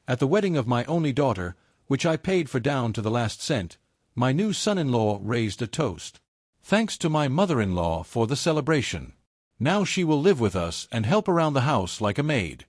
At the wedding of my only daughter, which I paid for down to the last cent, my new son-in-law raised a toast. Thanks to my mother-in-law for the celebration. Now she will live with us and help around the house like a maid.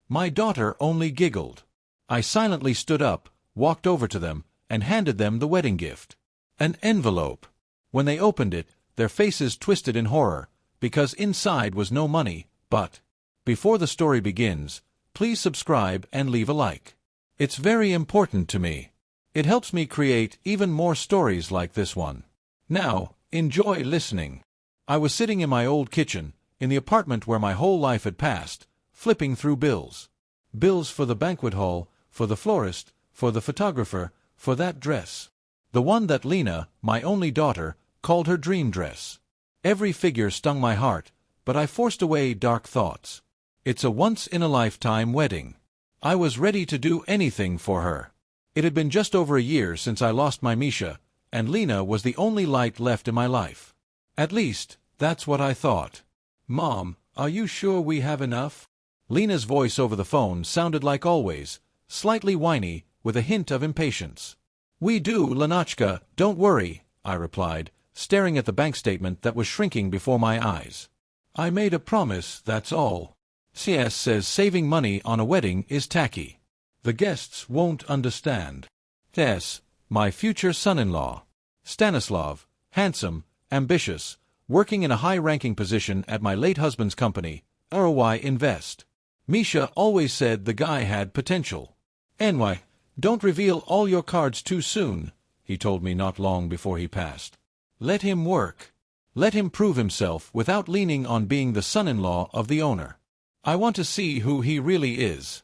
My daughter only giggled. I silently stood up, walked over to them, and handed them the wedding gift. An envelope. When they opened it, their faces twisted in horror, because inside was no money, but... Before the story begins, please subscribe and leave a like. It's very important to me. It helps me create even more stories like this one. Now, enjoy listening. I was sitting in my old kitchen, in the apartment where my whole life had passed, flipping through bills. Bills for the banquet hall, for the florist, for the photographer, for that dress. The one that Lena, my only daughter, called her dream dress. Every figure stung my heart, but I forced away dark thoughts. It's a once-in-a-lifetime wedding. I was ready to do anything for her. It had been just over a year since I lost my Misha, and Lena was the only light left in my life. At least, that's what I thought. "Mom, are you sure we have enough?" Lena's voice over the phone sounded like always, slightly whiny, with a hint of impatience. "We do, Lenachka, don't worry," I replied, staring at the bank statement that was shrinking before my eyes. "I made a promise, that's all. CS says saving money on a wedding is tacky. The guests won't understand. S, my future son-in-law. Stanislav, handsome, ambitious, working in a high-ranking position at my late husband's company, ROI Invest. Misha always said the guy had potential. "NY, don't reveal all your cards too soon," he told me not long before he passed. "Let him work. Let him prove himself without leaning on being the son-in-law of the owner. I want to see who he really is."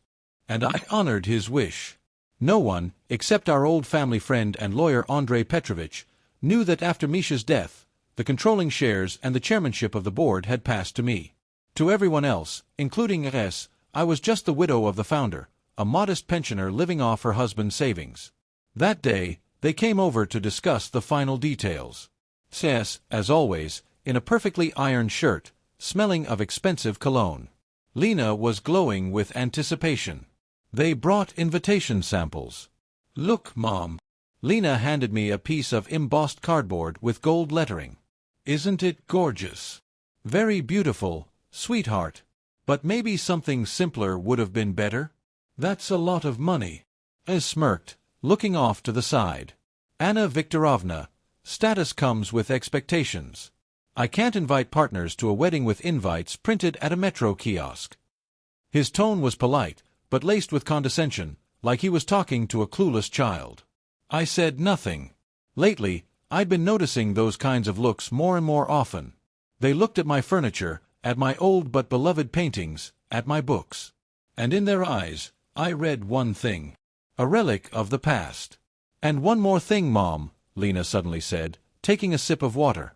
And I honored his wish. No one, except our old family friend and lawyer Andrei Petrovich, knew that after Misha's death, the controlling shares and the chairmanship of the board had passed to me. To everyone else, including S, I was just the widow of the founder, a modest pensioner living off her husband's savings. That day, they came over to discuss the final details. S, as always, in a perfectly ironed shirt, smelling of expensive cologne. Lena was glowing with anticipation. They brought invitation samples. "Look, Mom." Lena handed me a piece of embossed cardboard with gold lettering. "Isn't it gorgeous? Very beautiful, sweetheart. But maybe something simpler would have been better?" "That's a lot of money." I smirked, looking off to the side. "Anna Viktorovna, status comes with expectations. I can't invite partners to a wedding with invites printed at a metro kiosk." His tone was polite, but laced with condescension, like he was talking to a clueless child. I said nothing. Lately, I'd been noticing those kinds of looks more and more often. They looked at my furniture, at my old but beloved paintings, at my books. And in their eyes, I read one thing. A relic of the past. "And one more thing, Mom," Lena suddenly said, taking a sip of water.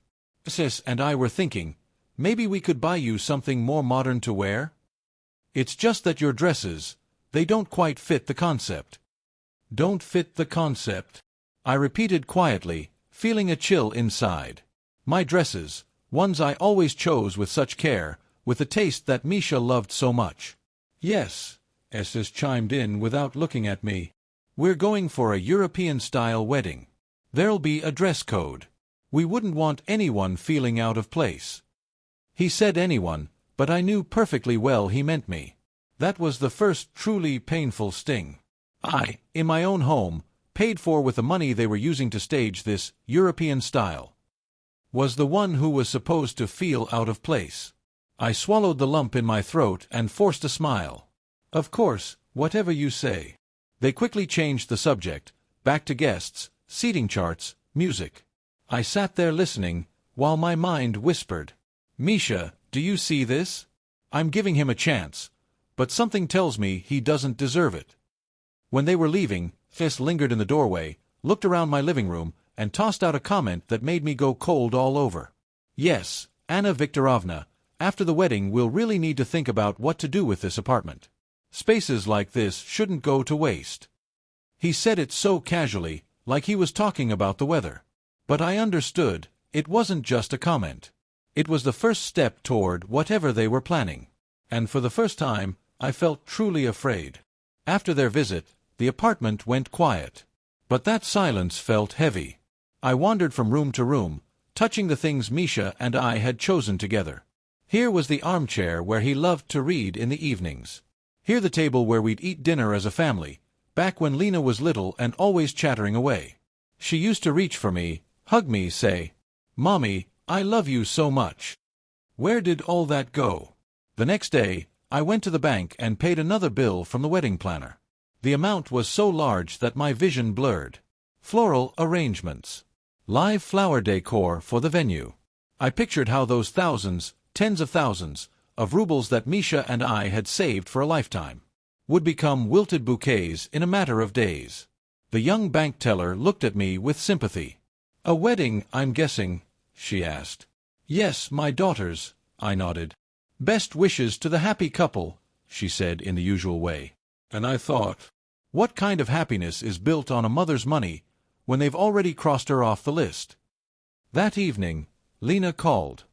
"Sis and I were thinking, maybe we could buy you something more modern to wear? It's just that your dresses, they don't quite fit the concept." "Don't fit the concept?" I repeated quietly, feeling a chill inside. My dresses, ones I always chose with such care, with the taste that Misha loved so much. "Yes," Estes chimed in without looking at me. "We're going for a European-style wedding. There'll be a dress code. We wouldn't want anyone feeling out of place." He said anyone, but I knew perfectly well he meant me. That was the first truly painful sting. I, in my own home, paid for with the money they were using to stage this European style, was the one who was supposed to feel out of place. I swallowed the lump in my throat and forced a smile. "Of course, whatever you say." They quickly changed the subject, back to guests, seating charts, music. I sat there listening, while my mind whispered, "Misha, do you see this? I'm giving him a chance, but something tells me he doesn't deserve it." When they were leaving, Fess lingered in the doorway, looked around my living room, and tossed out a comment that made me go cold all over. "Yes, Anna Viktorovna, after the wedding we'll really need to think about what to do with this apartment. Spaces like this shouldn't go to waste." He said it so casually, like he was talking about the weather. But I understood, it wasn't just a comment. It was the first step toward whatever they were planning. And for the first time, I felt truly afraid. After their visit, the apartment went quiet. But that silence felt heavy. I wandered from room to room, touching the things Misha and I had chosen together. Here was the armchair where he loved to read in the evenings. Here the table where we'd eat dinner as a family, back when Lena was little and always chattering away. She used to reach for me, hug me, say, "Mommy, I love you so much." Where did all that go? The next day, I went to the bank and paid another bill from the wedding planner. The amount was so large that my vision blurred. Floral arrangements. Live flower decor for the venue. I pictured how those thousands, tens of thousands, of rubles that Misha and I had saved for a lifetime would become wilted bouquets in a matter of days. The young bank teller looked at me with sympathy. "A wedding, I'm guessing?" she asked. "Yes, my daughter's," I nodded. "Best wishes to the happy couple," she said in the usual way. And I thought, what kind of happiness is built on a mother's money when they've already crossed her off the list? That evening, Lena called.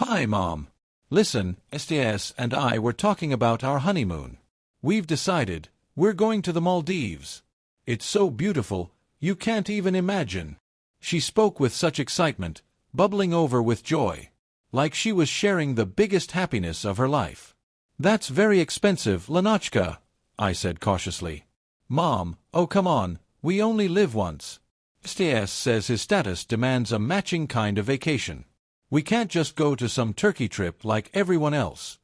"Hi, Mom. Listen, STS and I were talking about our honeymoon. We've decided we're going to the Maldives. It's so beautiful, you can't even imagine." She spoke with such excitement, bubbling over with joy, like she was sharing the biggest happiness of her life. "That's very expensive, Lenachka," I said cautiously. "Mom, oh come on, we only live once. STS says his status demands a matching kind of vacation. We can't just go to some Turkey trip like everyone else."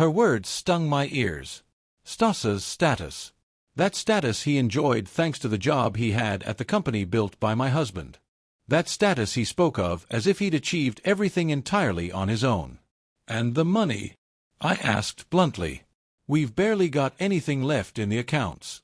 Her words stung my ears. Stas's status. That status he enjoyed thanks to the job he had at the company built by my husband. That status he spoke of as if he'd achieved everything entirely on his own. "And the money?" I asked bluntly. "We've barely got anything left in the accounts."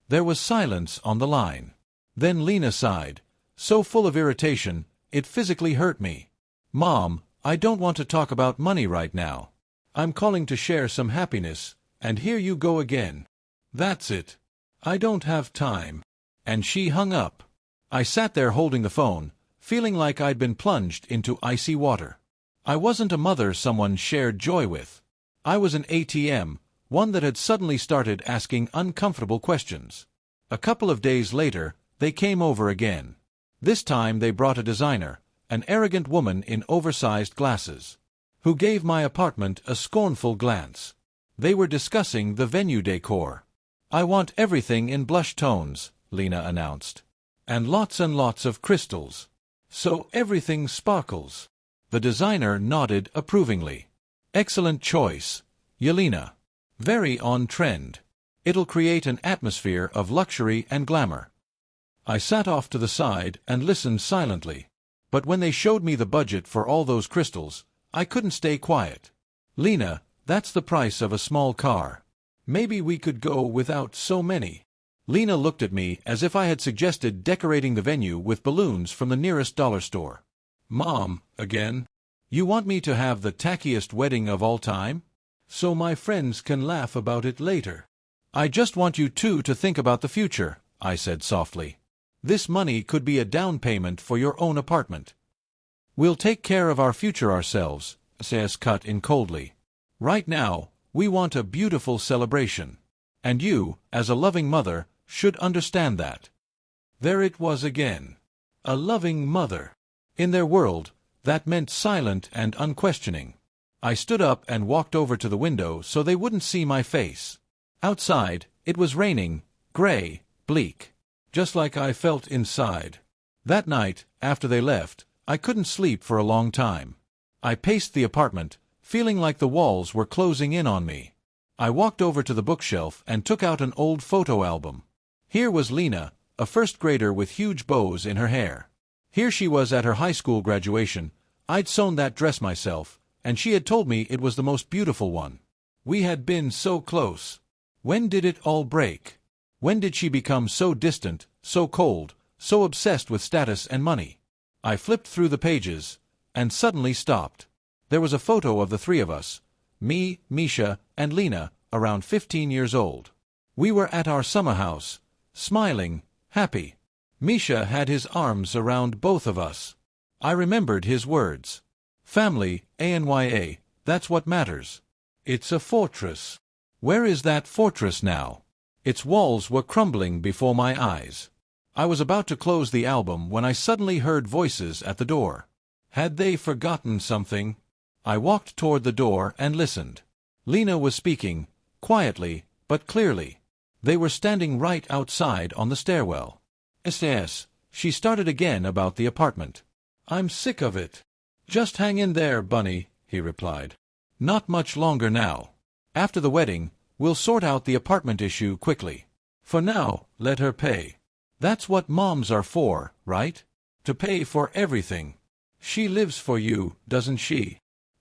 There was silence on the line. Then Lena sighed, so full of irritation, it physically hurt me. "Mom, I don't want to talk about money right now. I'm calling to share some happiness, and here you go again." "That's it. I don't have time." And she hung up. I sat there holding the phone, feeling like I'd been plunged into icy water. I wasn't a mother someone shared joy with. I was an ATM, one that had suddenly started asking uncomfortable questions. A couple of days later, they came over again. This time they brought a designer, an arrogant woman in oversized glasses, who gave my apartment a scornful glance. They were discussing the venue decor. "I want everything in blush tones," Lena announced. "And lots of crystals. So everything sparkles." The designer nodded approvingly. "Excellent choice, Yelena. Very on trend. It'll create an atmosphere of luxury and glamour." I sat off to the side and listened silently. But when they showed me the budget for all those crystals, I couldn't stay quiet. "Lena, that's the price of a small car. Maybe we could go without so many." Lena looked at me as if I had suggested decorating the venue with balloons from the nearest dollar store. "Mom, again? You want me to have the tackiest wedding of all time? So my friends can laugh about it later." "I just want you two to think about the future," I said softly. "This money could be a down payment for your own apartment." "We'll take care of our future ourselves," says cut in coldly. "Right now, we want a beautiful celebration. And you, as a loving mother, should understand that." There it was again. A loving mother. In their world, that meant silent and unquestioning. I stood up and walked over to the window so they wouldn't see my face. Outside, it was raining, gray, bleak. Just like I felt inside. That night, after they left, I couldn't sleep for a long time. I paced the apartment, feeling like the walls were closing in on me. I walked over to the bookshelf and took out an old photo album. Here was Lena, a first grader with huge bows in her hair. Here she was at her high school graduation. I'd sewn that dress myself, and she had told me it was the most beautiful one. We had been so close. When did it all break? When did she become so distant, so cold, so obsessed with status and money? I flipped through the pages, and suddenly stopped. There was a photo of the three of us, me, Misha, and Lena, around 15 years old. We were at our summer house, smiling, happy. Misha had his arms around both of us. I remembered his words. "Family, ANYA, that's what matters. It's a fortress." Where is that fortress now? Its walls were crumbling before my eyes. I was about to close the album when I suddenly heard voices at the door. Had they forgotten something? I walked toward the door and listened. Lena was speaking, quietly, but clearly. They were standing right outside on the stairwell. "Yes," she started again about the apartment. "I'm sick of it." "Just hang in there, Bunny," he replied. "Not much longer now. After the wedding, we'll sort out the apartment issue quickly. For now, let her pay. That's what moms are for, right? To pay for everything. She lives for you, doesn't she?"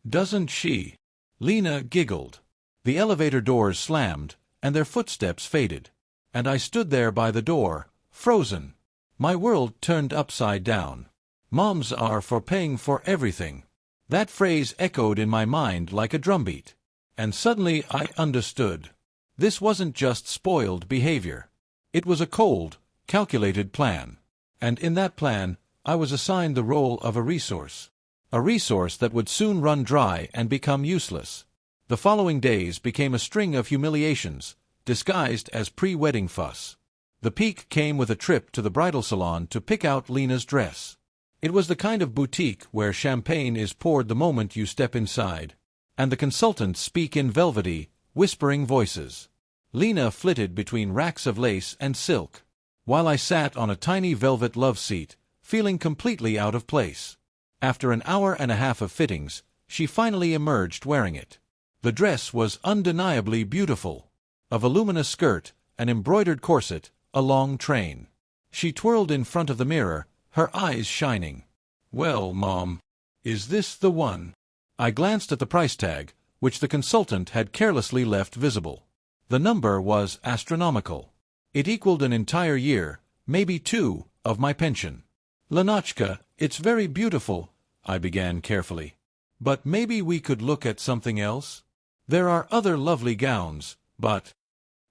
"Doesn't she?" Lena giggled. The elevator doors slammed, and their footsteps faded. And I stood there by the door, frozen. My world turned upside down. Moms are for paying for everything. That phrase echoed in my mind like a drumbeat. And suddenly I understood. This wasn't just spoiled behavior. It was a cold, calculated plan. And in that plan, I was assigned the role of a resource. A resource that would soon run dry and become useless. The following days became a string of humiliations, disguised as pre-wedding fuss. The peak came with a trip to the bridal salon to pick out Lena's dress. It was the kind of boutique where champagne is poured the moment you step inside, and the consultants speak in velvety, whispering voices. Lena flitted between racks of lace and silk, while I sat on a tiny velvet love seat, feeling completely out of place. After an hour and a half of fittings, she finally emerged wearing it. The dress was undeniably beautiful. A voluminous skirt, an embroidered corset, a long train. She twirled in front of the mirror, her eyes shining. "Well, Mom, is this the one?" I glanced at the price tag, which the consultant had carelessly left visible. The number was astronomical. It equaled an entire year, maybe 2, of my pension. "Lenotchka, it's very beautiful," I began carefully. "But maybe we could look at something else? There are other lovely gowns, but—"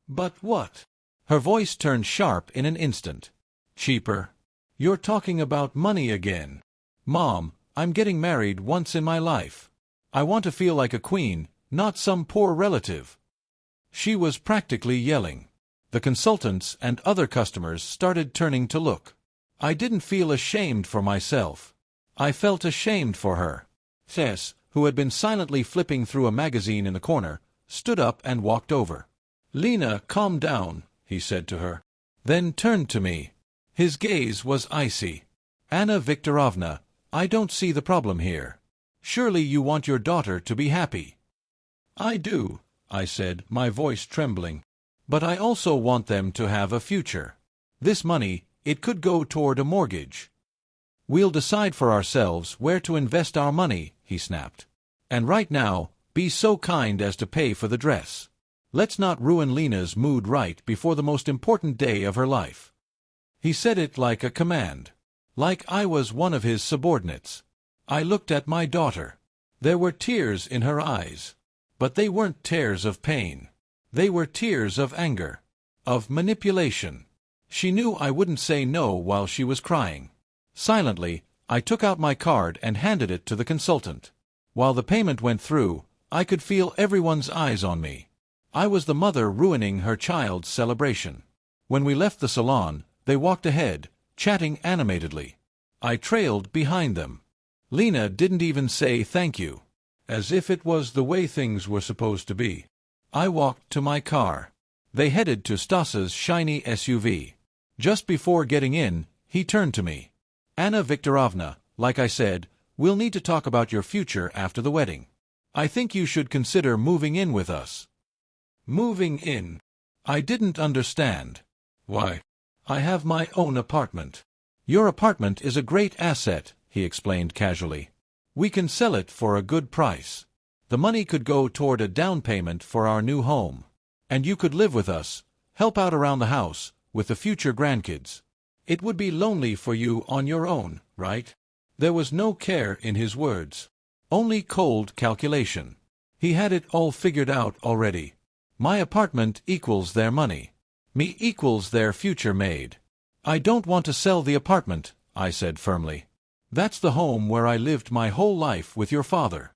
"But what?" Her voice turned sharp in an instant. "Cheaper. You're talking about money again. Mom, I'm getting married once in my life. I want to feel like a queen, not some poor relative." She was practically yelling. The consultants and other customers started turning to look. I didn't feel ashamed for myself. I felt ashamed for her. Tess, who had been silently flipping through a magazine in the corner, stood up and walked over. "Lena, calm down," he said to her. Then turned to me. His gaze was icy. "Anna Viktorovna, I don't see the problem here. Surely you want your daughter to be happy." "I do," I said, my voice trembling. "But I also want them to have a future. This money, it could go toward a mortgage." "We'll decide for ourselves where to invest our money," he snapped. "And right now, be so kind as to pay for the dress. Let's not ruin Lena's mood right before the most important day of her life." He said it like a command. Like I was one of his subordinates. I looked at my daughter. There were tears in her eyes. But they weren't tears of pain. They were tears of anger. Of manipulation. She knew I wouldn't say no while she was crying. Silently, I took out my card and handed it to the consultant. While the payment went through, I could feel everyone's eyes on me. I was the mother ruining her child's celebration. When we left the salon, they walked ahead, chatting animatedly. I trailed behind them. Lena didn't even say thank you. As if it was the way things were supposed to be. I walked to my car. They headed to Stas's shiny SUV. Just before getting in, he turned to me. "Anna Viktorovna, like I said, we'll need to talk about your future after the wedding. I think you should consider moving in with us." "Moving in?" I didn't understand. "Why, I have my own apartment." "Your apartment is a great asset," he explained casually. "We can sell it for a good price. The money could go toward a down payment for our new home. And you could live with us, help out around the house, with the future grandkids. It would be lonely for you on your own, right?" There was no care in his words. Only cold calculation. He had it all figured out already. My apartment equals their money. Me equals their future maid. "I don't want to sell the apartment," I said firmly. "That's the home where I lived my whole life with your father."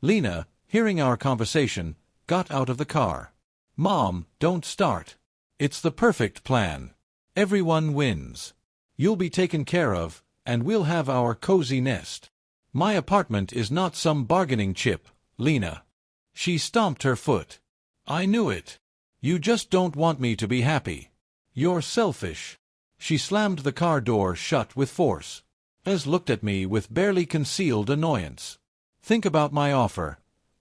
Lena, hearing our conversation, got out of the car. "Mom, don't start. It's the perfect plan. Everyone wins. You'll be taken care of, and we'll have our cozy nest. My apartment is not some bargaining chip, Lena. She stomped her foot. I knew it. You just don't want me to be happy. You're selfish. She slammed the car door shut with force. Ez looked at me with barely concealed annoyance. Think about my offer,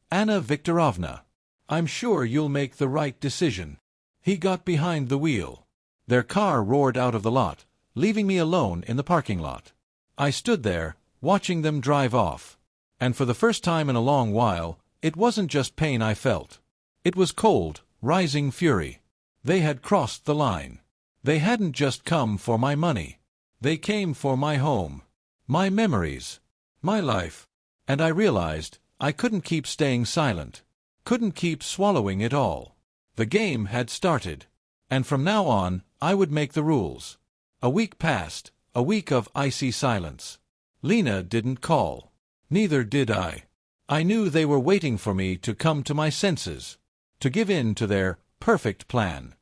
Anna Viktorovna. I'm sure you'll make the right decision. He got behind the wheel. Their car roared out of the lot, leaving me alone in the parking lot. I stood there, watching them drive off. And for the first time in a long while, it wasn't just pain I felt. It was cold, rising fury. They had crossed the line. They hadn't just come for my money. They came for my home, my memories, my life. And I realized I couldn't keep staying silent, couldn't keep swallowing it all. The game had started, and from now on, I would make the rules. A week passed, a week of icy silence. Lena didn't call. Neither did I. I knew they were waiting for me to come to my senses, to give in to their perfect plan.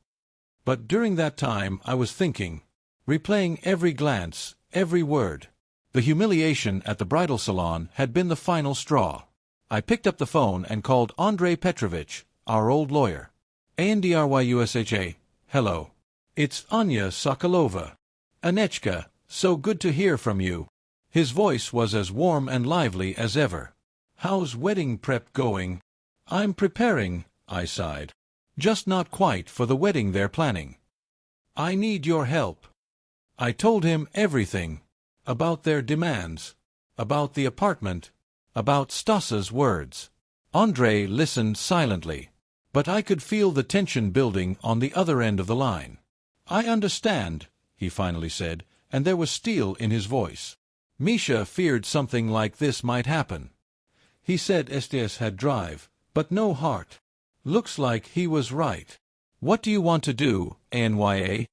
But during that time I was thinking, replaying every glance, every word. The humiliation at the bridal salon had been the final straw. I picked up the phone and called Andrei Petrovich, our old lawyer. Andryusha, hello. It's Anya Sokolova. Anechka, so good to hear from you. His voice was as warm and lively as ever. How's wedding prep going? I'm preparing, I sighed. Just not quite for the wedding they're planning. I need your help. I told him everything. About their demands. About the apartment. About Stasa's words. Andrei listened silently. But I could feel the tension building on the other end of the line. I understand, he finally said, and there was steel in his voice. Misha feared something like this might happen. He said STS had drive, but no heart. Looks like he was right. What do you want to do, Anya?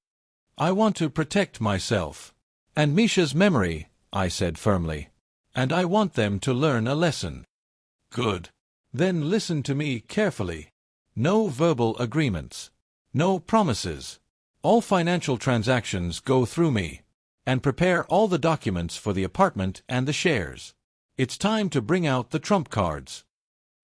I want to protect myself. And Misha's memory, I said firmly. And I want them to learn a lesson. Good. Then listen to me carefully. No verbal agreements. No promises. All financial transactions go through me. And prepare all the documents for the apartment and the shares. It's time to bring out the trump cards.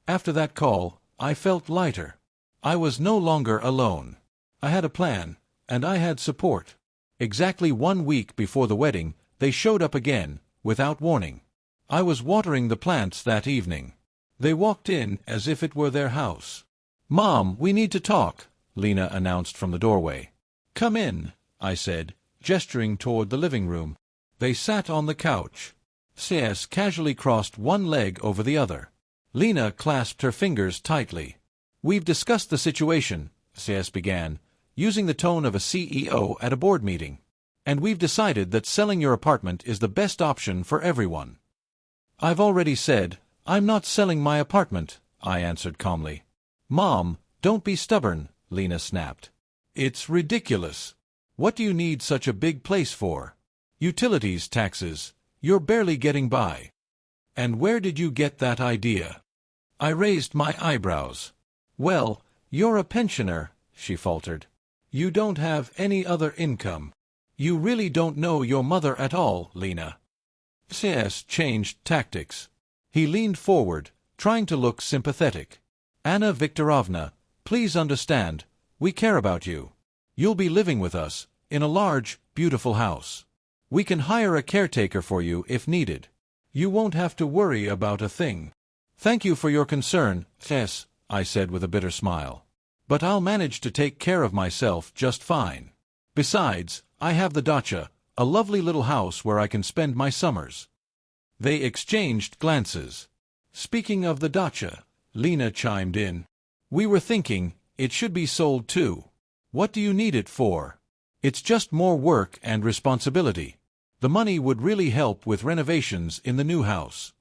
After that call, I felt lighter. I was no longer alone. I had a plan, and I had support. Exactly 1 week before the wedding, they showed up again, without warning. I was watering the plants that evening. They walked in as if it were their house. Mom, we need to talk, Lena announced from the doorway. Come in, I said, gesturing toward the living room. They sat on the couch. CS casually crossed one leg over the other. Lena clasped her fingers tightly. We've discussed the situation, CS began, using the tone of a CEO at a board meeting. And we've decided that selling your apartment is the best option for everyone. I've already said, I'm not selling my apartment, I answered calmly. Mom, don't be stubborn, Lena snapped. It's ridiculous. What do you need such a big place for? Utilities, taxes. You're barely getting by. And where did you get that idea? I raised my eyebrows. Well, you're a pensioner, she faltered. You don't have any other income. You really don't know your mother at all, Lena. CS changed tactics. He leaned forward, trying to look sympathetic. Anna Viktorovna, please understand, we care about you. You'll be living with us, in a large, beautiful house. We can hire a caretaker for you if needed. You won't have to worry about a thing. Thank you for your concern, Tess, I said with a bitter smile. But I'll manage to take care of myself just fine. Besides, I have the dacha, a lovely little house where I can spend my summers. They exchanged glances. Speaking of the dacha, Lena chimed in. We were thinking, it should be sold too. What do you need it for? It's just more work and responsibility. The money would really help with renovations in the new house.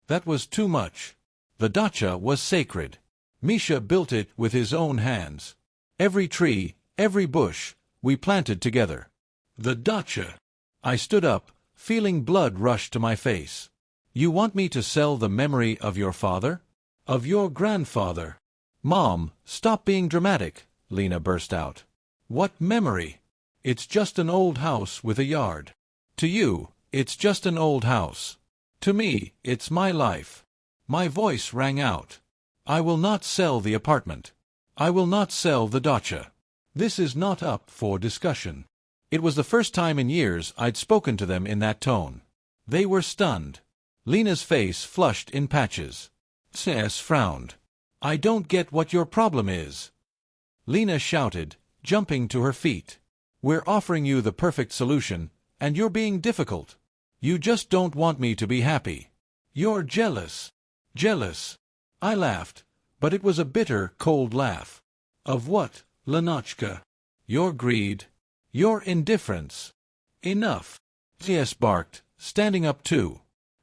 That was too much. The dacha was sacred. Misha built it with his own hands. Every tree, every bush, we planted together. The dacha. I stood up, feeling blood rush to my face. You want me to sell the memory of your father? Of your grandfather? Mom, stop being dramatic, Lena burst out. What memory? It's just an old house with a yard. To you, it's just an old house. To me, it's my life. My voice rang out. I will not sell the apartment. I will not sell the dacha. This is not up for discussion. It was the first time in years I'd spoken to them in that tone. They were stunned. Lena's face flushed in patches. Tess frowned. I don't get what your problem is. Lena shouted, jumping to her feet. We're offering you the perfect solution, and you're being difficult. You just don't want me to be happy. You're jealous. Jealous. I laughed, but it was a bitter, cold laugh. Of what, Lenotchka? Your greed. Your indifference. Enough. Tess barked, standing up too.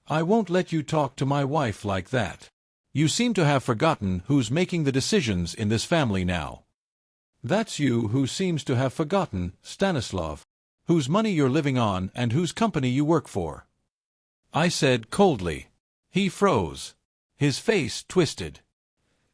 I won't let you talk to my wife like that. You seem to have forgotten who's making the decisions in this family now. That's you who seems to have forgotten, Stanislav, whose money you're living on and whose company you work for. I said coldly. He froze. His face twisted.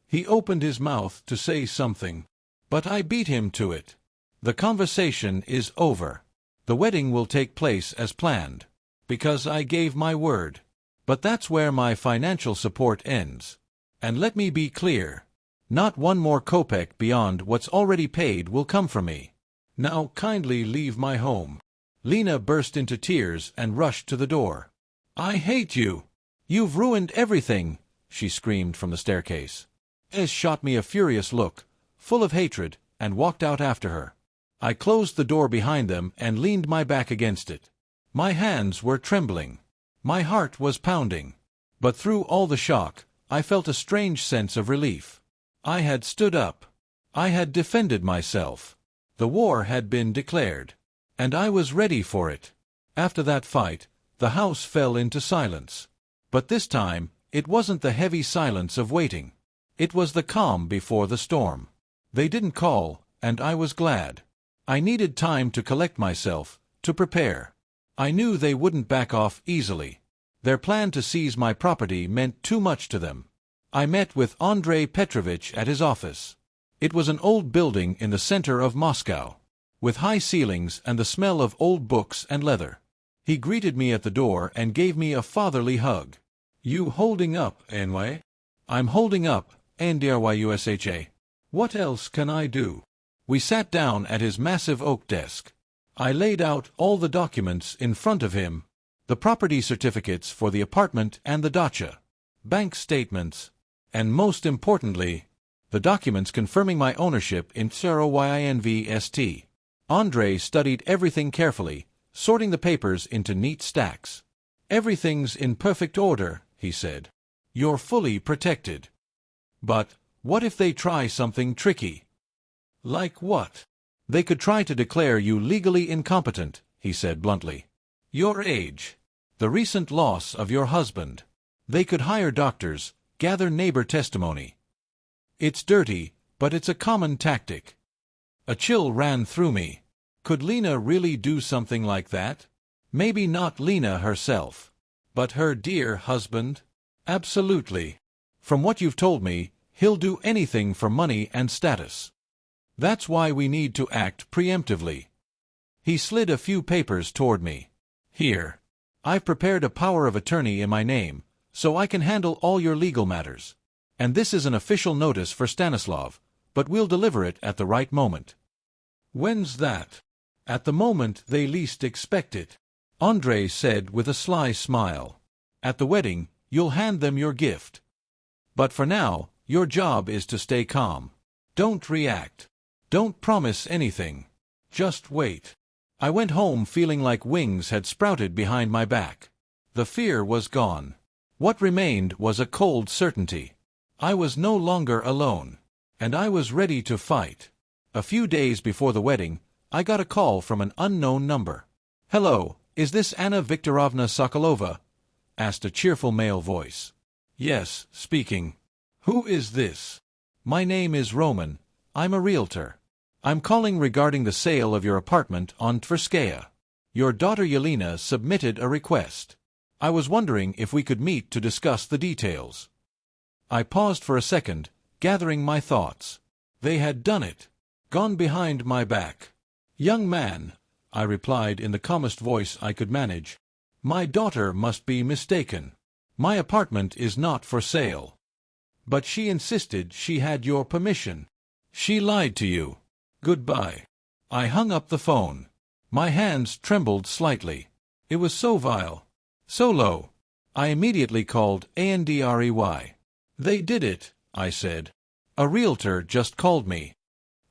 He opened his mouth to say something, but I beat him to it. The conversation is over. The wedding will take place as planned, because I gave my word. But that's where my financial support ends. And let me be clear. Not one more kopeck beyond what's already paid will come from me. Now kindly leave my home. Lena burst into tears and rushed to the door. I hate you. You've ruined everything, she screamed from the staircase. Tess shot me a furious look, full of hatred, and walked out after her. I closed the door behind them and leaned my back against it. My hands were trembling. My heart was pounding. But through all the shock, I felt a strange sense of relief. I had stood up. I had defended myself. The war had been declared. And I was ready for it. After that fight, the house fell into silence. But this time, it wasn't the heavy silence of waiting. It was the calm before the storm. They didn't call, and I was glad. I needed time to collect myself, to prepare. I knew they wouldn't back off easily. Their plan to seize my property meant too much to them. I met with Andrei Petrovich at his office. It was an old building in the center of Moscow, with high ceilings and the smell of old books and leather. He greeted me at the door and gave me a fatherly hug. You holding up, anyway? I'm holding up, NDRYUSHA. What else can I do? We sat down at his massive oak desk. I laid out all the documents in front of him, the property certificates for the apartment and the dacha, bank statements, and most importantly, the documents confirming my ownership in Tseroyinvst. Andrei studied everything carefully, sorting the papers into neat stacks. Everything's in perfect order, he said. You're fully protected. But what if they try something tricky? Like what? They could try to declare you legally incompetent, he said bluntly. Your age. The recent loss of your husband. They could hire doctors, gather neighbor testimony. It's dirty, but it's a common tactic. A chill ran through me. Could Lena really do something like that? Maybe not Lena herself. But her dear husband? Absolutely. From what you've told me, he'll do anything for money and status. That's why we need to act preemptively. He slid a few papers toward me. Here. I've prepared a power of attorney in my name, so I can handle all your legal matters. And this is an official notice for Stanislav, but we'll deliver it at the right moment. When's that? At the moment they least expect it, Andrei said with a sly smile. At the wedding, you'll hand them your gift. But for now, your job is to stay calm. Don't react. Don't promise anything. Just wait. I went home feeling like wings had sprouted behind my back. The fear was gone. What remained was a cold certainty. I was no longer alone. And I was ready to fight. A few days before the wedding, I got a call from an unknown number. Hello, is this Anna Viktorovna Sokolova? Asked a cheerful male voice. Yes, speaking. Who is this? My name is Roman. I'm a realtor. I'm calling regarding the sale of your apartment on Tverskaya. Your daughter Yelena submitted a request. I was wondering if we could meet to discuss the details. I paused for a second, gathering my thoughts. They had done it. Gone behind my back. Young man, I replied in the calmest voice I could manage, my daughter must be mistaken. My apartment is not for sale. But she insisted she had your permission. She lied to you. Goodbye. I hung up the phone. My hands trembled slightly. It was so vile. So low. I immediately called Andrey. They did it, I said. A realtor just called me.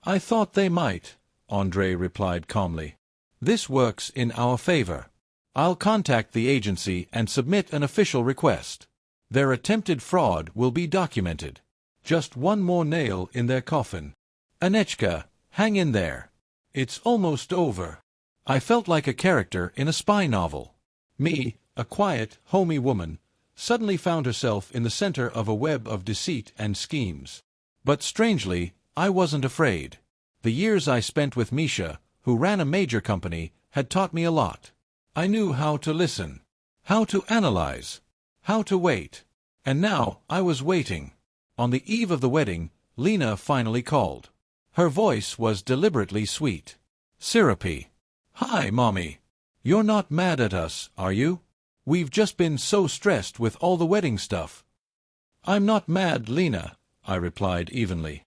I thought they might, Andrei replied calmly. This works in our favor. I'll contact the agency and submit an official request. Their attempted fraud will be documented. Just one more nail in their coffin. Anechka, hang in there. It's almost over. I felt like a character in a spy novel. Me, a quiet, homey woman, suddenly found herself in the center of a web of deceit and schemes. But strangely, I wasn't afraid. The years I spent with Misha, who ran a major company, had taught me a lot. I knew how to listen, how to analyze, how to wait. And now I was waiting. On the eve of the wedding, Lena finally called. Her voice was deliberately sweet. Syrupy. Hi, Mommy. You're not mad at us, are you? We've just been so stressed with all the wedding stuff. I'm not mad, Lena, I replied evenly.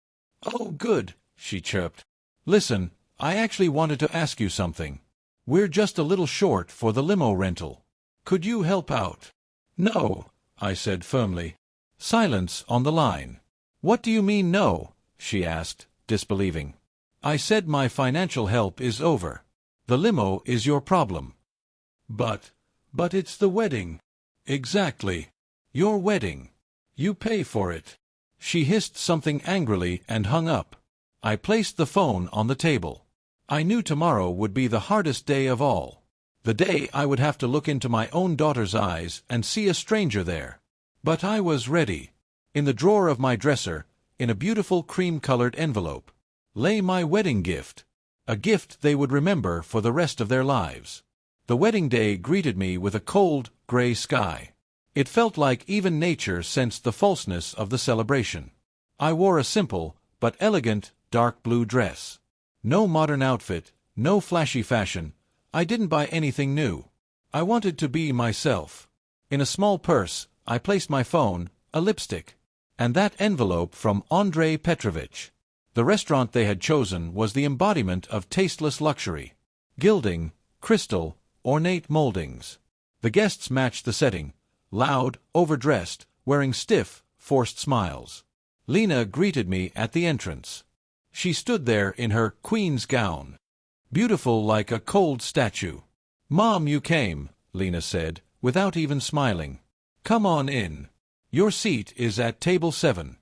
Oh, good, she chirped. Listen, I actually wanted to ask you something. We're just a little short for the limo rental. Could you help out? No, I said firmly. Silence on the line. What do you mean no? She asked, disbelieving. I said my financial help is over. The limo is your problem. But it's the wedding. Exactly. Your wedding. You pay for it. She hissed something angrily and hung up. I placed the phone on the table. I knew tomorrow would be the hardest day of all. The day I would have to look into my own daughter's eyes and see a stranger there. But I was ready. In the drawer of my dresser, in a beautiful cream-colored envelope, lay my wedding gift. A gift they would remember for the rest of their lives. The wedding day greeted me with a cold, gray sky. It felt like even nature sensed the falseness of the celebration. I wore a simple, but elegant, dark blue dress. No modern outfit, no flashy fashion. I didn't buy anything new. I wanted to be myself. In a small purse, I placed my phone, a lipstick, and that envelope from Andrei Petrovich. The restaurant they had chosen was the embodiment of tasteless luxury. Gilding, crystal, ornate moldings. The guests matched the setting, loud, overdressed, wearing stiff, forced smiles. Lena greeted me at the entrance. She stood there in her queen's gown, beautiful like a cold statue. Mom, you came, Lena said, without even smiling. Come on in. Your seat is at table 7.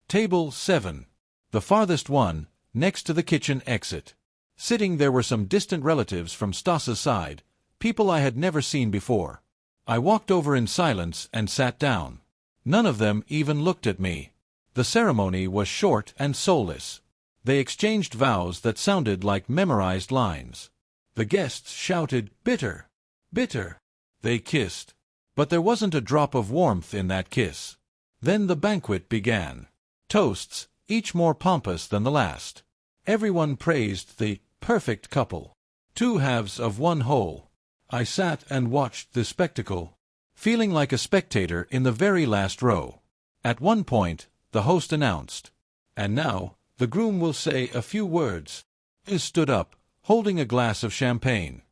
Table 7. The farthest one, next to the kitchen exit. Sitting there were some distant relatives from Stas's side, people I had never seen before. I walked over in silence and sat down. None of them even looked at me. The ceremony was short and soulless. They exchanged vows that sounded like memorized lines. The guests shouted, "Bitter! Bitter!" They kissed. But there wasn't a drop of warmth in that kiss. Then the banquet began. Toasts, each more pompous than the last. Everyone praised the perfect couple. Two halves of one whole. I sat and watched the spectacle, feeling like a spectator in the very last row. At one point, the host announced, "And now, the groom will say a few words." He stood up, holding a glass of champagne.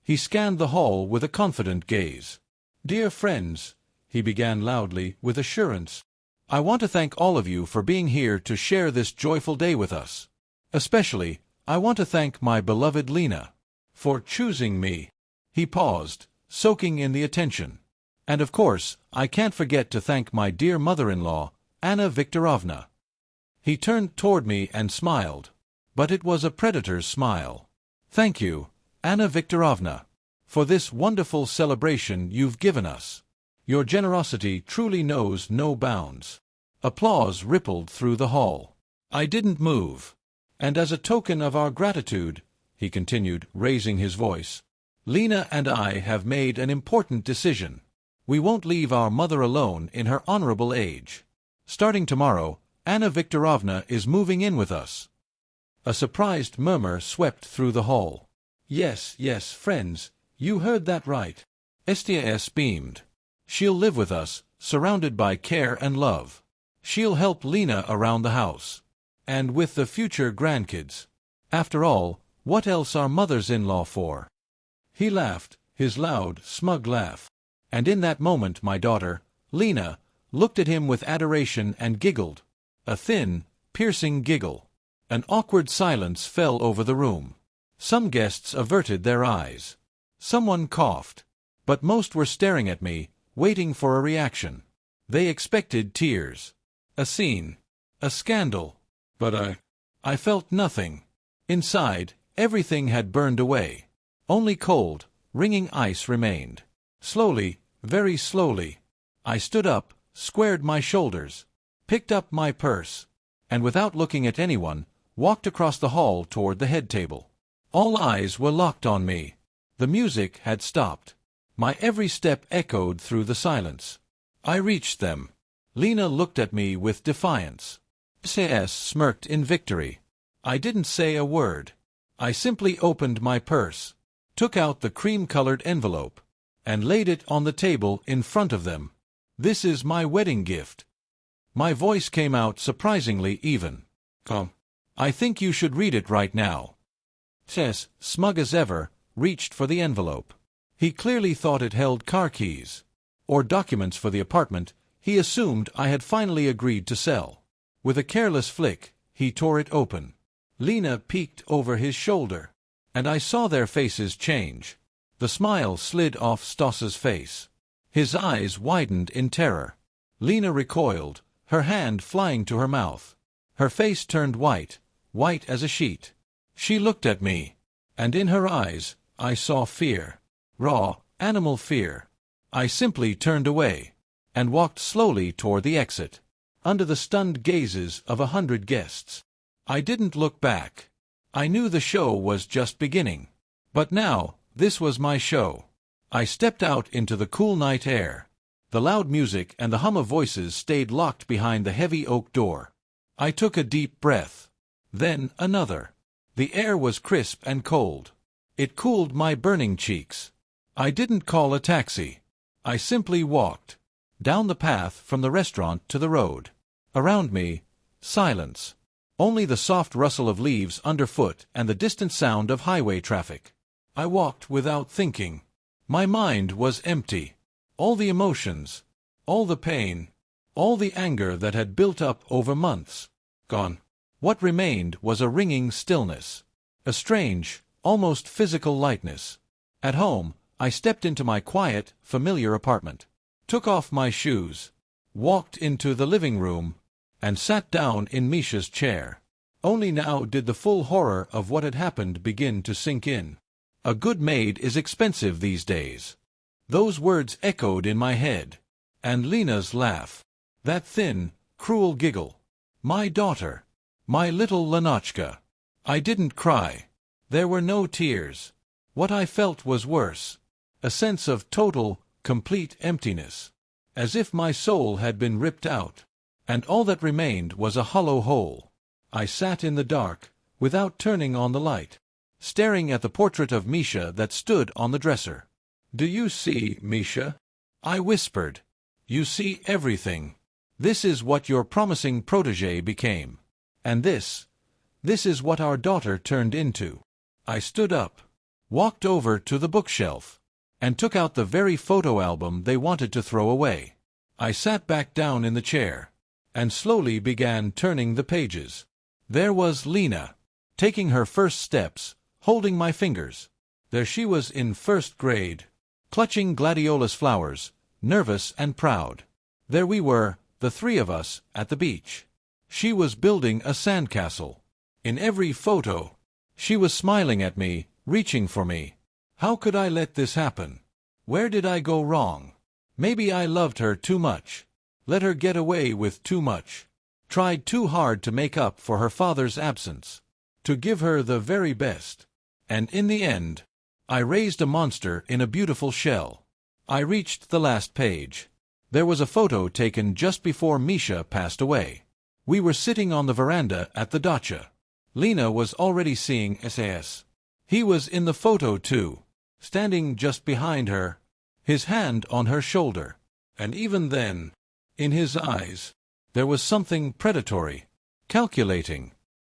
He scanned the hall with a confident gaze. "Dear friends," he began loudly, with assurance, "I want to thank all of you for being here to share this joyful day with us. Especially, I want to thank my beloved Lena for choosing me." He paused, soaking in the attention. "And of course, I can't forget to thank my dear mother-in-law, Anna Viktorovna." He turned toward me and smiled, but it was a predator's smile. "Thank you, Anna Viktorovna, for this wonderful celebration you've given us. Your generosity truly knows no bounds." Applause rippled through the hall. I didn't move. "And as a token of our gratitude," he continued, raising his voice, "Lena and I have made an important decision. We won't leave our mother alone in her honorable age. Starting tomorrow, Anna Viktorovna is moving in with us." A surprised murmur swept through the hall. Yes, yes, friends, you heard that right. STS beamed. She'll live with us, surrounded by care and love. She'll help Lena around the house. And with the future grandkids. After all, what else are mothers-in-law for? He laughed, his loud, smug laugh. And in that moment my daughter, Lena, looked at him with adoration and giggled. A thin, piercing giggle. An awkward silence fell over the room. Some guests averted their eyes. Someone coughed. But most were staring at me, waiting for a reaction. They expected tears. A scene. A scandal. But I felt nothing. Inside, everything had burned away. Only cold, ringing ice remained. Slowly, very slowly, I stood up, squared my shoulders, picked up my purse, and without looking at anyone, walked across the hall toward the head table. All eyes were locked on me. The music had stopped. My every step echoed through the silence. I reached them. Lena looked at me with defiance. SAS smirked in victory. I didn't say a word. I simply opened my purse, took out the cream-colored envelope, and laid it on the table in front of them. This is my wedding gift. My voice came out surprisingly even. I think you should read it right now. Tess, smug as ever, reached for the envelope. He clearly thought it held car keys, or documents for the apartment he assumed I had finally agreed to sell. With a careless flick, he tore it open. Lena peeked over his shoulder, and I saw their faces change. The smile slid off Stoss's face. His eyes widened in terror. Lena recoiled, her hand flying to her mouth. Her face turned white, white as a sheet. She looked at me, and in her eyes I saw fear. Raw, animal fear. I simply turned away, and walked slowly toward the exit, under the stunned gazes of 100 guests. I didn't look back. I knew the show was just beginning. But now, this was my show. I stepped out into the cool night air. The loud music and the hum of voices stayed locked behind the heavy oak door. I took a deep breath. Then another. The air was crisp and cold. It cooled my burning cheeks. I didn't call a taxi. I simply walked. Down the path from the restaurant to the road. Around me, silence. Only the soft rustle of leaves underfoot and the distant sound of highway traffic. I walked without thinking. My mind was empty. All the emotions, all the pain, all the anger that had built up over months, gone. What remained was a ringing stillness. A strange, almost physical lightness. At home, I stepped into my quiet, familiar apartment, took off my shoes, walked into the living room, and sat down in Misha's chair. Only now did the full horror of what had happened begin to sink in. A good maid is expensive these days. Those words echoed in my head. And Lena's laugh. That thin, cruel giggle. My daughter. My little Lenotchka. I didn't cry. There were no tears. What I felt was worse. A sense of total, complete emptiness. As if my soul had been ripped out. And all that remained was a hollow hole. I sat in the dark, without turning on the light, staring at the portrait of Misha that stood on the dresser. "Do you see, Misha?" I whispered. "You see everything. This is what your promising protégé became. And this is what our daughter turned into." I stood up, walked over to the bookshelf, and took out the very photo album they wanted to throw away. I sat back down in the chair, and slowly began turning the pages. There was Lena, taking her first steps, holding my fingers. There she was in first grade, clutching gladiolus flowers, nervous and proud. There we were, the three of us, at the beach. She was building a sandcastle. In every photo, she was smiling at me, reaching for me. How could I let this happen? Where did I go wrong? Maybe I loved her too much, let her get away with too much, tried too hard to make up for her father's absence, to give her the very best. And in the end, I raised a monster in a beautiful shell. I reached the last page. There was a photo taken just before Misha passed away. We were sitting on the veranda at the dacha. Lena was already seeing SAS. He was in the photo too, standing just behind her, his hand on her shoulder. And even then, in his eyes, there was something predatory, calculating.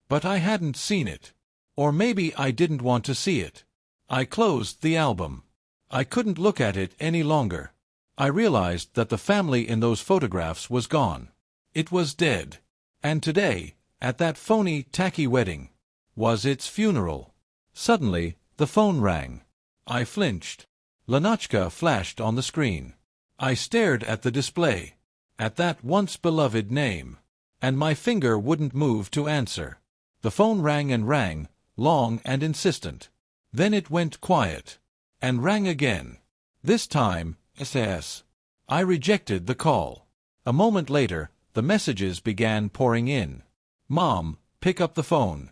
But I hadn't seen it. Or maybe I didn't want to see it. I closed the album. I couldn't look at it any longer. I realized that the family in those photographs was gone. It was dead. And today, at that phony, tacky wedding, was its funeral. Suddenly, the phone rang. I flinched. Lenotchka flashed on the screen. I stared at the display, at that once-beloved name, and my finger wouldn't move to answer. The phone rang and rang, long and insistent. Then it went quiet, and rang again. This time, SAS. I rejected the call. A moment later, the messages began pouring in. Mom, pick up the phone.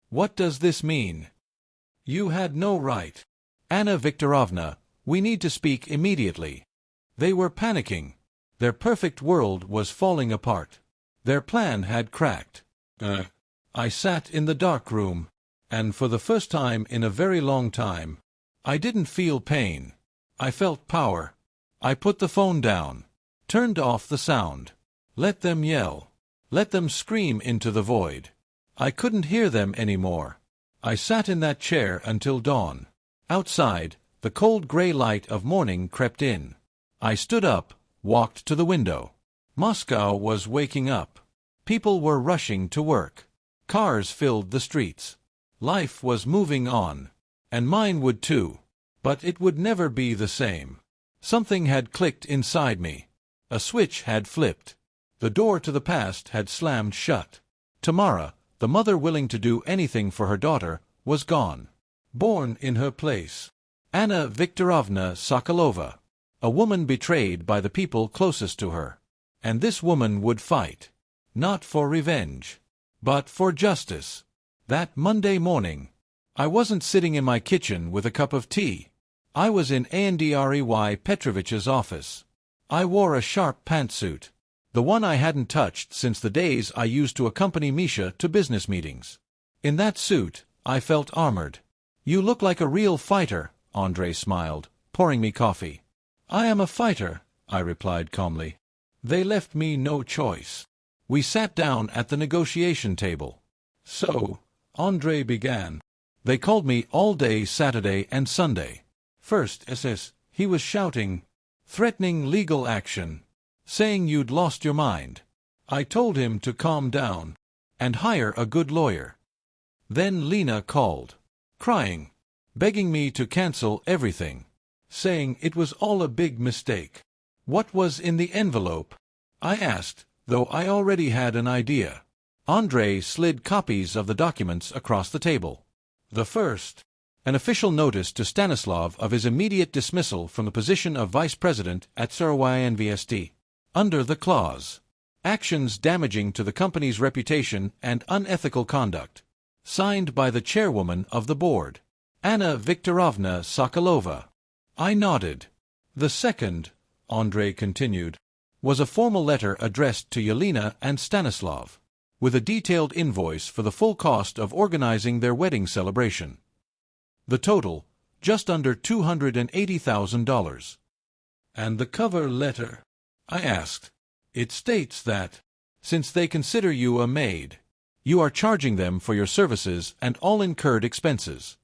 What does this mean? You had no right. Anna Viktorovna, we need to speak immediately. They were panicking. Their perfect world was falling apart. Their plan had cracked. I sat in the dark room, and for the first time in a very long time, I didn't feel pain. I felt power. I put the phone down, turned off the sound. Let them yell. Let them scream into the void. I couldn't hear them anymore. I sat in that chair until dawn. Outside, the cold gray light of morning crept in. I stood up, walked to the window. Moscow was waking up. People were rushing to work. Cars filled the streets. Life was moving on. And mine would too. But it would never be the same. Something had clicked inside me. A switch had flipped. The door to the past had slammed shut. Tamara, the mother willing to do anything for her daughter, was gone. Born in her place, Anna Viktorovna Sokolova, a woman betrayed by the people closest to her. And this woman would fight, not for revenge, but for justice. That Monday morning, I wasn't sitting in my kitchen with a cup of tea. I was in Andrei Petrovich's office. I wore a sharp pantsuit, the one I hadn't touched since the days I used to accompany Misha to business meetings. In that suit, I felt armored. You look like a real fighter, Andrei smiled, pouring me coffee. I am a fighter, I replied calmly. They left me no choice. We sat down at the negotiation table. So, Andrei began. They called me all day Saturday and Sunday. First, SS, he was shouting, threatening legal action, saying you'd lost your mind. I told him to calm down and hire a good lawyer. Then Lena called, crying, begging me to cancel everything, saying it was all a big mistake. What was in the envelope? I asked, though I already had an idea. Andrei slid copies of the documents across the table. The first, an official notice to Stanislav of his immediate dismissal from the position of vice president at SRYNVST. Under the clause, actions damaging to the company's reputation and unethical conduct. Signed by the chairwoman of the board, Anna Viktorovna Sokolova. I nodded. The second, Andrei continued, was a formal letter addressed to Yelena and Stanislav, with a detailed invoice for the full cost of organizing their wedding celebration. The total, just under $280,000. And the cover letter? I asked. It states that, since they consider you a maid, you are charging them for your services and all incurred expenses.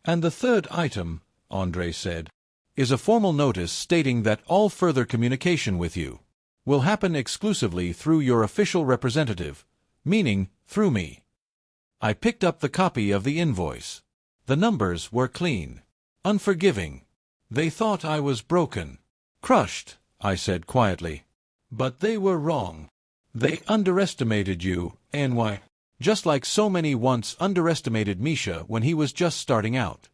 And the third item, Andrei said, is a formal notice stating that all further communication with you will happen exclusively through your official representative, meaning through me. I picked up the copy of the invoice. The numbers were clean, unforgiving. They thought I was broken, crushed, I said quietly. But they were wrong. They underestimated you, NY, just like so many once underestimated Misha when he was just starting out.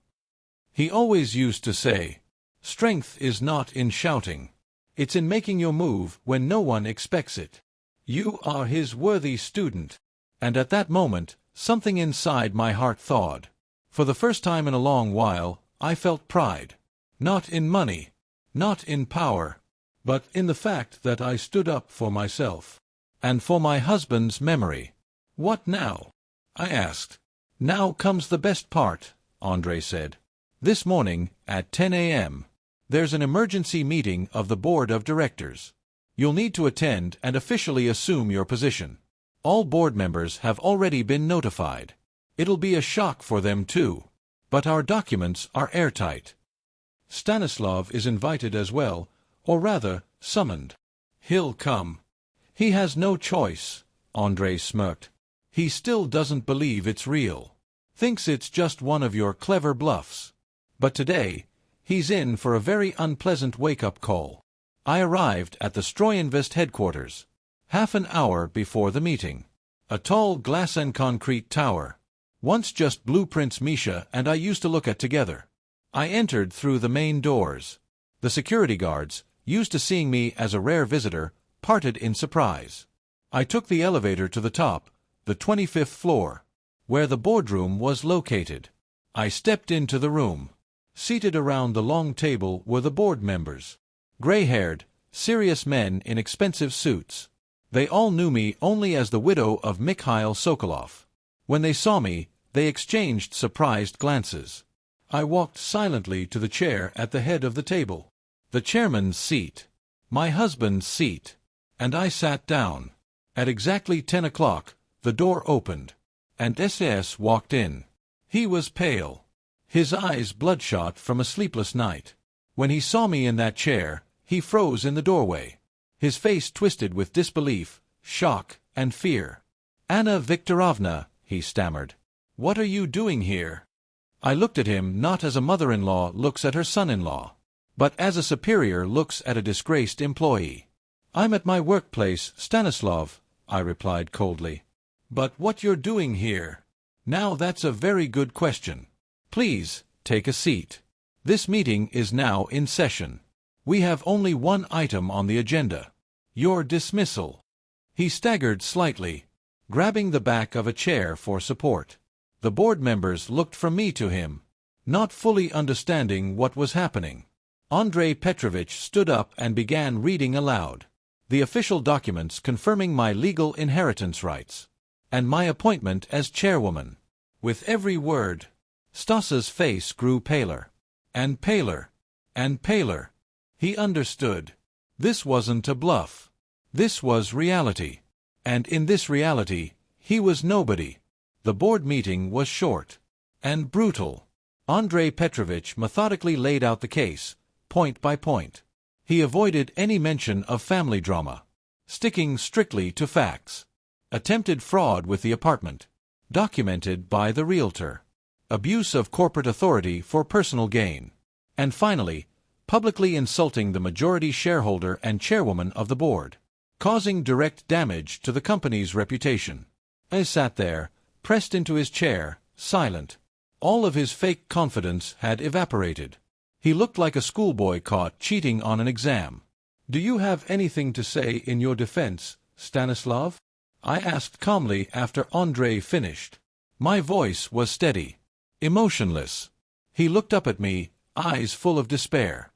He always used to say, strength is not in shouting. It's in making your move when no one expects it. You are his worthy student. And at that moment, something inside my heart thawed. For the first time in a long while, I felt pride. Not in money, not in power, but in the fact that I stood up for myself. And for my husband's memory. What now? I asked. Now comes the best part, Andrei said. This morning, at 10 a.m., there's an emergency meeting of the board of directors. You'll need to attend and officially assume your position. All board members have already been notified. It'll be a shock for them too. But our documents are airtight. Stanislav is invited as well, or rather, summoned. He'll come. He has no choice, Andrei smirked. He still doesn't believe it's real. Thinks it's just one of your clever bluffs. But today, he's in for a very unpleasant wake-up call. I arrived at the Stroyinvest headquarters, half an hour before the meeting. A tall glass and concrete tower. Once just blueprints Misha and I used to look at together. I entered through the main doors. The security guards, used to seeing me as a rare visitor, parted in surprise. I took the elevator to the top, the 25th floor, where the boardroom was located. I stepped into the room. Seated around the long table were the board members. Gray-haired, serious men in expensive suits. They all knew me only as the widow of Mikhail Sokolov. When they saw me, they exchanged surprised glances. I walked silently to the chair at the head of the table. The chairman's seat. My husband's seat. And I sat down. At exactly 10 o'clock, the door opened, and S.S. walked in. He was pale. His eyes bloodshot from a sleepless night. When he saw me in that chair, he froze in the doorway. His face twisted with disbelief, shock, and fear. "Anna Viktorovna," he stammered. "What are you doing here?" I looked at him not as a mother-in-law looks at her son-in-law, but as a superior looks at a disgraced employee. "I'm at my workplace, Stanislav," I replied coldly. "But what you're doing here? Now that's a very good question. Please, take a seat. This meeting is now in session. We have only one item on the agenda. Your dismissal." He staggered slightly, grabbing the back of a chair for support. The board members looked from me to him, not fully understanding what was happening. Andrei Petrovich stood up and began reading aloud. The official documents confirming my legal inheritance rights, and my appointment as chairwoman. With every word, Stasa's face grew paler, and paler, and paler. He understood. This wasn't a bluff. This was reality. And in this reality, he was nobody. The board meeting was short and brutal. Andrei Petrovich methodically laid out the case, point by point. He avoided any mention of family drama, sticking strictly to facts. Attempted fraud with the apartment, documented by the realtor. Abuse of corporate authority for personal gain. And finally, publicly insulting the majority shareholder and chairwoman of the board, causing direct damage to the company's reputation. I sat there, pressed into his chair, silent. All of his fake confidence had evaporated. He looked like a schoolboy caught cheating on an exam. "Do you have anything to say in your defense, Stanislav?" I asked calmly after Andrei finished. My voice was steady, emotionless. He looked up at me, eyes full of despair.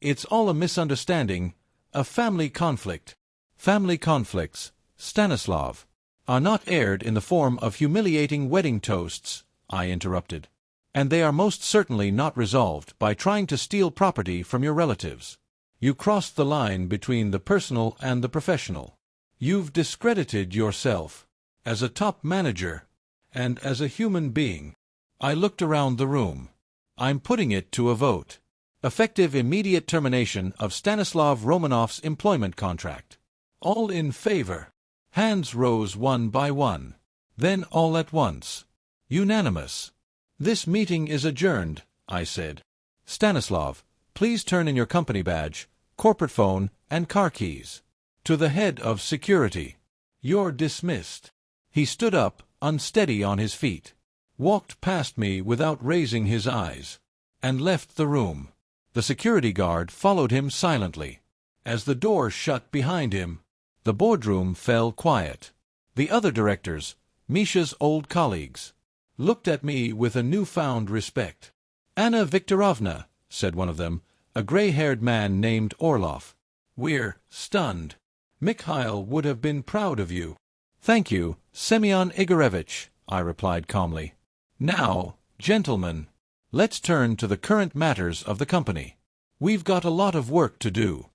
It's all a misunderstanding, a family conflict." "Family conflicts, Stanislav, are not aired in the form of humiliating wedding toasts," I interrupted. "And they are most certainly not resolved by trying to steal property from your relatives. You crossed the line between the personal and the professional. You've discredited yourself as a top manager and as a human being." I looked around the room. "I'm putting it to a vote. Effective immediate termination of Stanislav Romanov's employment contract. All in favor?" Hands rose one by one. Then all at once. Unanimous. "This meeting is adjourned," I said. "Stanislav, please turn in your company badge, corporate phone, and car keys. To the head of security. You're dismissed." He stood up, unsteady on his feet, walked past me without raising his eyes, and left the room. The security guard followed him silently. As the door shut behind him, the boardroom fell quiet. The other directors, Misha's old colleagues, looked at me with a newfound respect. "Anna Viktorovna," said one of them, a gray-haired man named Orlov, "we're stunned. Mikhail would have been proud of you." "Thank you, Semyon Igorevich," I replied calmly. "Now, gentlemen, let's turn to the current matters of the company. We've got a lot of work to do."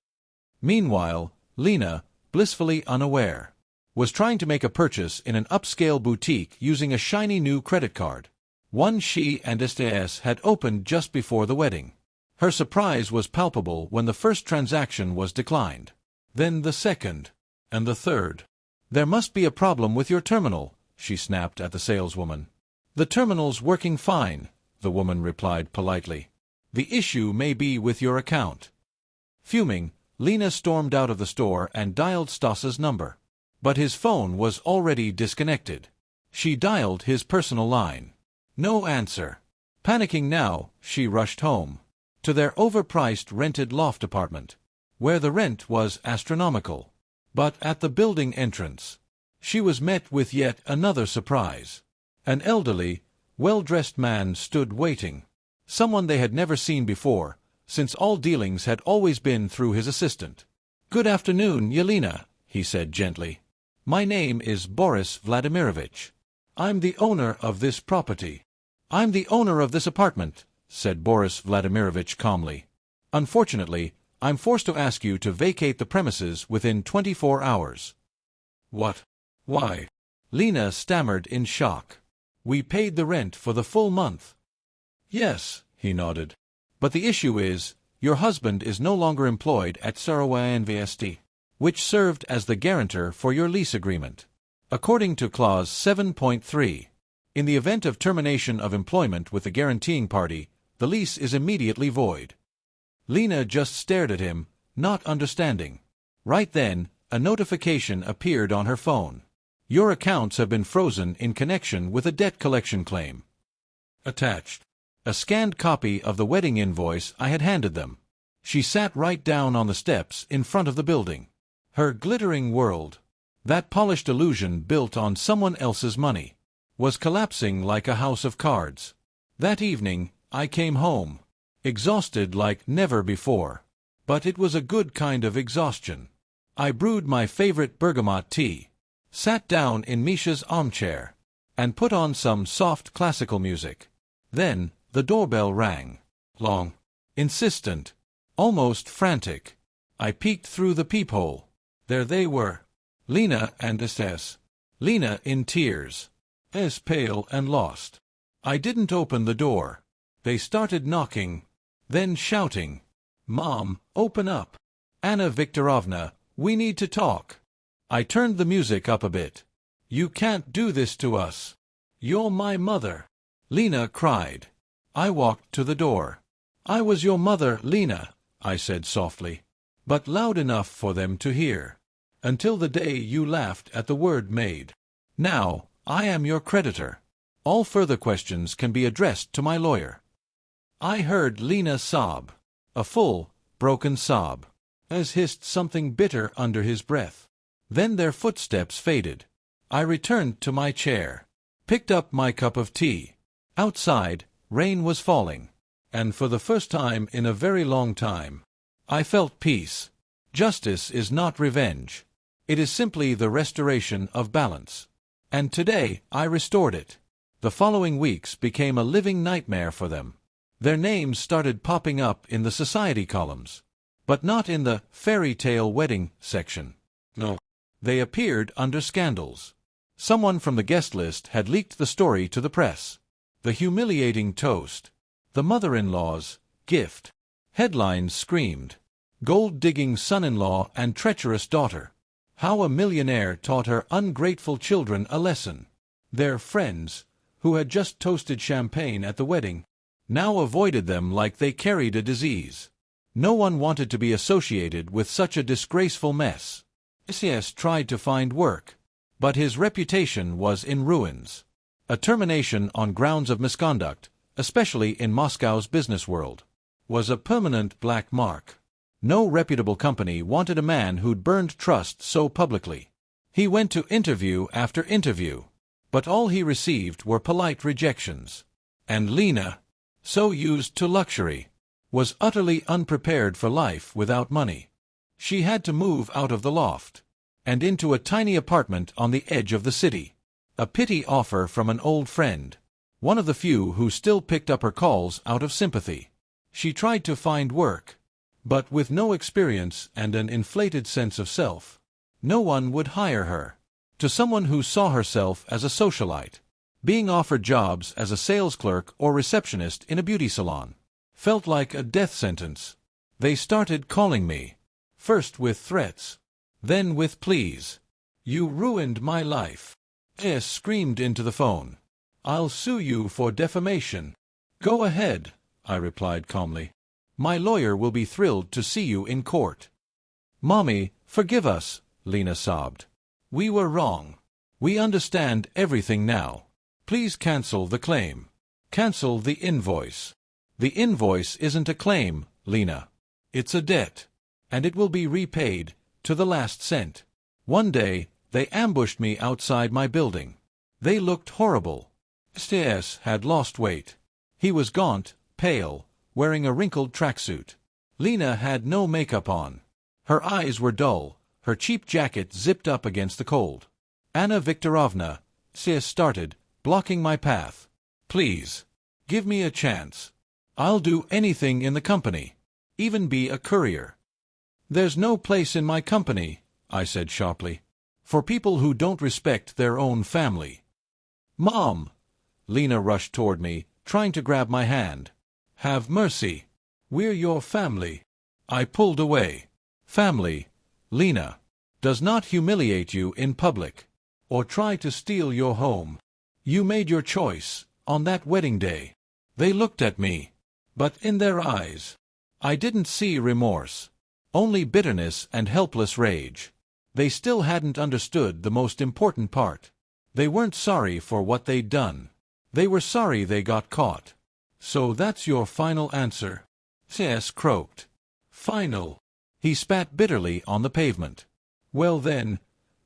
Meanwhile, Lena, blissfully unaware, was trying to make a purchase in an upscale boutique using a shiny new credit card, one she and STS had opened just before the wedding. Her surprise was palpable when the first transaction was declined. Then the second, and the third. "There must be a problem with your terminal," she snapped at the saleswoman. "The terminal's working fine," the woman replied politely. "The issue may be with your account." Fuming, Lena stormed out of the store and dialed Stas's number. But his phone was already disconnected. She dialed his personal line. No answer. Panicking now, she rushed home, to their overpriced rented loft apartment, where the rent was astronomical. But at the building entrance, she was met with yet another surprise. An elderly, well-dressed man stood waiting, someone they had never seen before, since all dealings had always been through his assistant. "Good afternoon, Yelena," he said gently. "My name is Boris Vladimirovich. I'm the owner of this property." "I'm the owner of this apartment," said Boris Vladimirovich calmly. "Unfortunately, I'm forced to ask you to vacate the premises within 24 hours. "What? Why?" Lena stammered in shock. "We paid the rent for the full month." "Yes," he nodded. "But the issue is, your husband is no longer employed at Saraway NVST, which served as the guarantor for your lease agreement. According to Clause 7.3, in the event of termination of employment with the guaranteeing party, the lease is immediately void." Lena just stared at him, not understanding. Right then, a notification appeared on her phone. "Your accounts have been frozen in connection with a debt collection claim." Attached, a scanned copy of the wedding invoice I had handed them. She sat right down on the steps in front of the building. Her glittering world, that polished illusion built on someone else's money, was collapsing like a house of cards. That evening, I came home, exhausted like never before. But it was a good kind of exhaustion. I brewed my favorite bergamot tea, sat down in Misha's armchair, and put on some soft classical music. Then, the doorbell rang. Long, insistent, almost frantic. I peeked through the peephole. There they were, Lena and SS. Lena in tears, as pale and lost. I didn't open the door. They started knocking, then shouting, "Mom, open up! Anna Viktorovna, we need to talk." I turned the music up a bit. "You can't do this to us. You're my mother," Lena cried. I walked to the door. "I was your mother, Lena," I said softly, but loud enough for them to hear. "Until the day you laughed at the word maid. Now, I am your creditor. All further questions can be addressed to my lawyer." I heard Lena sob, a full, broken sob, as hissed something bitter under his breath. Then their footsteps faded. I returned to my chair, picked up my cup of tea. Outside, rain was falling, and for the first time in a very long time, I felt peace. Justice is not revenge. It is simply the restoration of balance. And today I restored it. The following weeks became a living nightmare for them. Their names started popping up in the society columns, but not in the fairy tale wedding section. No. They appeared under scandals. Someone from the guest list had leaked the story to the press. The humiliating toast. The mother-in-law's gift. Headlines screamed, "Gold-digging son-in-law and treacherous daughter. How a millionaire taught her ungrateful children a lesson." Their friends, who had just toasted champagne at the wedding, now avoided them like they carried a disease. No one wanted to be associated with such a disgraceful mess. SS tried to find work, but his reputation was in ruins. A termination on grounds of misconduct, especially in Moscow's business world, was a permanent black mark. No reputable company wanted a man who'd burned trust so publicly. He went to interview after interview, but all he received were polite rejections. And Lena, so used to luxury, was utterly unprepared for life without money. She had to move out of the loft. and into a tiny apartment on the edge of the city. A pity offer from an old friend. One of the few who still picked up her calls out of sympathy. She tried to find work, but with no experience and an inflated sense of self, no one would hire her. To someone who saw herself as a socialite, being offered jobs as a sales clerk or receptionist in a beauty salon felt like a death sentence. They started calling me, first with threats, then with pleas. "You ruined my life," S screamed into the phone. "I'll sue you for defamation." "Go ahead," I replied calmly. "My lawyer will be thrilled to see you in court." "Mommy, forgive us," Lena sobbed. "We were wrong. We understand everything now. Please cancel the claim. Cancel the invoice." "The invoice isn't a claim, Lena. It's a debt, and it will be repaid, to the last cent." One day, they ambushed me outside my building. They looked horrible. S had lost weight. He was gaunt, pale, wearing a wrinkled tracksuit. Lena had no makeup on. Her eyes were dull, her cheap jacket zipped up against the cold. "Anna Viktorovna," S started, blocking my path. "Please, give me a chance. I'll do anything in the company, even be a courier." "There's no place in my company," I said sharply, "for people who don't respect their own family." "Mom!" Lena rushed toward me, trying to grab my hand. "Have mercy. We're your family." I pulled away. "Family, Lena, does not humiliate you in public, or try to steal your home. You made your choice, on that wedding day." They looked at me, but in their eyes, I didn't see remorse, only bitterness and helpless rage. They still hadn't understood the most important part. They weren't sorry for what they'd done. They were sorry they got caught. "So that's your final answer?" S croaked. "Final." He spat bitterly on the pavement. "Well then,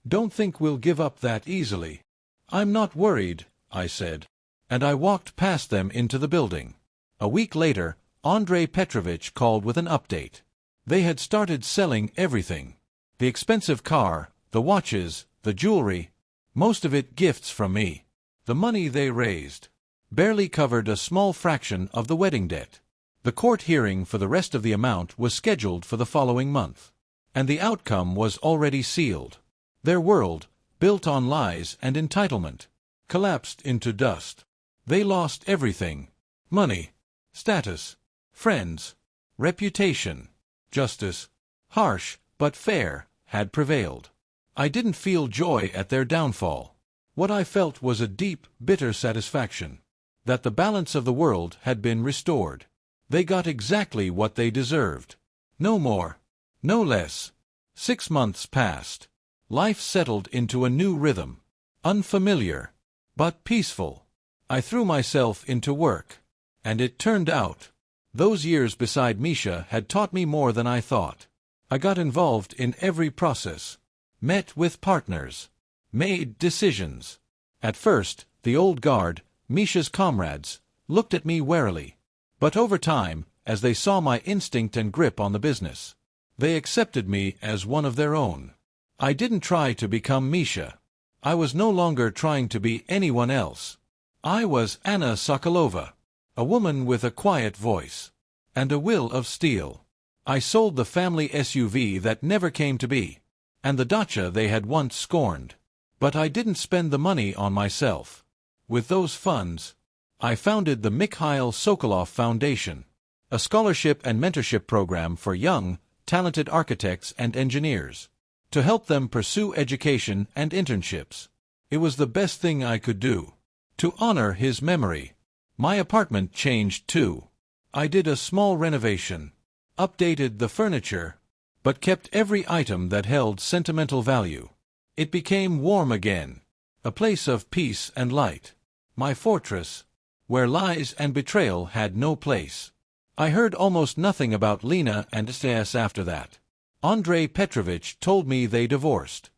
don't think we'll give up that easily." "I'm not worried," I said, and I walked past them into the building. A week later, Andrei Petrovich called with an update. They had started selling everything. The expensive car, the watches, the jewelry, most of it gifts from me. The money they raised barely covered a small fraction of the wedding debt. The court hearing for the rest of the amount was scheduled for the following month, and the outcome was already sealed. Their world, built on lies and entitlement, collapsed into dust. They lost everything: money, status, friends, reputation. Justice, harsh but fair, had prevailed. I didn't feel joy at their downfall. What I felt was a deep, bitter satisfaction that the balance of the world had been restored. They got exactly what they deserved. No more, no less. 6 months passed. Life settled into a new rhythm. Unfamiliar, but peaceful. I threw myself into work. And it turned out, those years beside Misha had taught me more than I thought. I got involved in every process, met with partners, made decisions. At first, the old guard, Misha's comrades, looked at me warily. But over time, as they saw my instinct and grip on the business, they accepted me as one of their own. I didn't try to become Misha. I was no longer trying to be anyone else. I was Anna Sokolova, a woman with a quiet voice and a will of steel. I sold the family SUV that never came to be, and the dacha they had once scorned. But I didn't spend the money on myself. With those funds, I founded the Mikhail Sokolov Foundation, a scholarship and mentorship program for young, talented architects and engineers, to help them pursue education and internships. It was the best thing I could do. To honor his memory, my apartment changed too. I did a small renovation, updated the furniture, but kept every item that held sentimental value. It became warm again, a place of peace and light, my fortress, where lies and betrayal had no place. I heard almost nothing about Lena and S after that. Andrei Petrovich told me they divorced.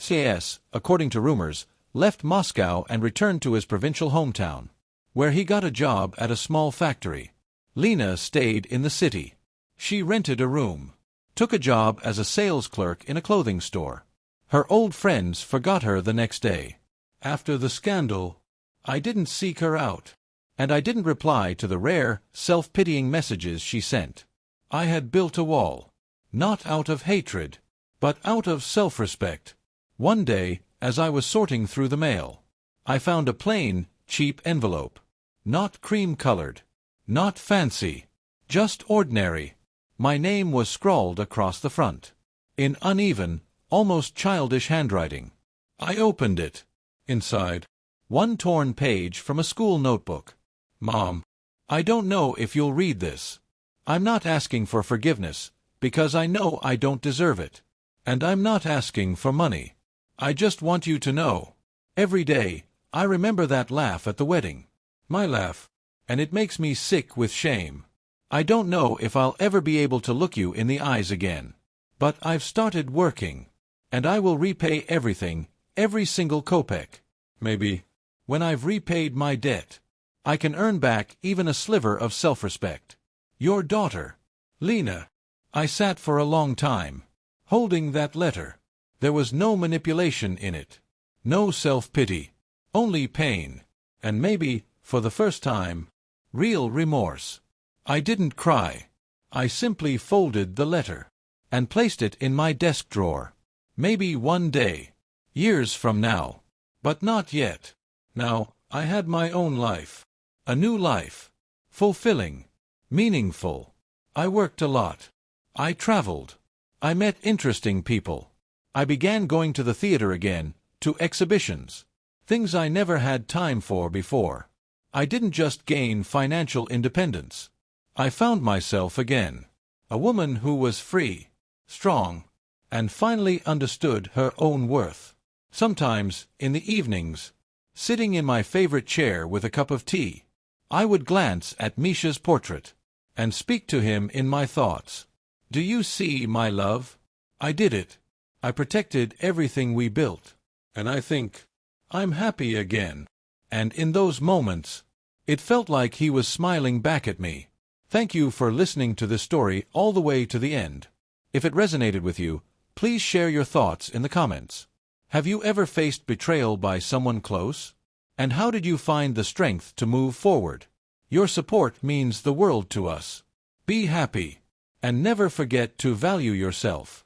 S, according to rumors, left Moscow and returned to his provincial hometown, where he got a job at a small factory. Lena stayed in the city. She rented a room, took a job as a sales clerk in a clothing store, Her old friends forgot her the next day. After the scandal, I didn't seek her out, and I didn't reply to the rare, self-pitying messages she sent. I had built a wall, not out of hatred, but out of self-respect. One day, as I was sorting through the mail, I found a plain, cheap envelope. Not cream-colored, not fancy, just ordinary. My name was scrawled across the front, in uneven, almost childish handwriting. I opened it. Inside, one torn page from a school notebook. Mom, I don't know if you'll read this. I'm not asking for forgiveness, because I know I don't deserve it. And I'm not asking for money. I just want you to know. Every day, I remember that laugh at the wedding. My laugh. And it makes me sick with shame. I don't know if I'll ever be able to look you in the eyes again. But I've started working. And I will repay everything, every single kopeck. Maybe, when I've repaid my debt, I can earn back even a sliver of self-respect. Your daughter, Lena. I sat for a long time, holding that letter. There was no manipulation in it. No self-pity. Only pain. And maybe, for the first time, real remorse. I didn't cry. I simply folded the letter and placed it in my desk drawer. Maybe one day, years from now, but not yet. Now, I had my own life. A new life. Fulfilling. Meaningful. I worked a lot. I traveled. I met interesting people. I began going to the theater again, to exhibitions. Things I never had time for before. I didn't just gain financial independence. I found myself again. A woman who was free, strong, and finally understood her own worth. Sometimes, in the evenings, sitting in my favorite chair with a cup of tea, I would glance at Misha's portrait and speak to him in my thoughts. Do you see, my love? I did it. I protected everything we built. And I think I'm happy again. And in those moments, it felt like he was smiling back at me. Thank you for listening to this story all the way to the end. If it resonated with you, please share your thoughts in the comments. Have you ever faced betrayal by someone close? And how did you find the strength to move forward? Your support means the world to us. Be happy, and never forget to value yourself.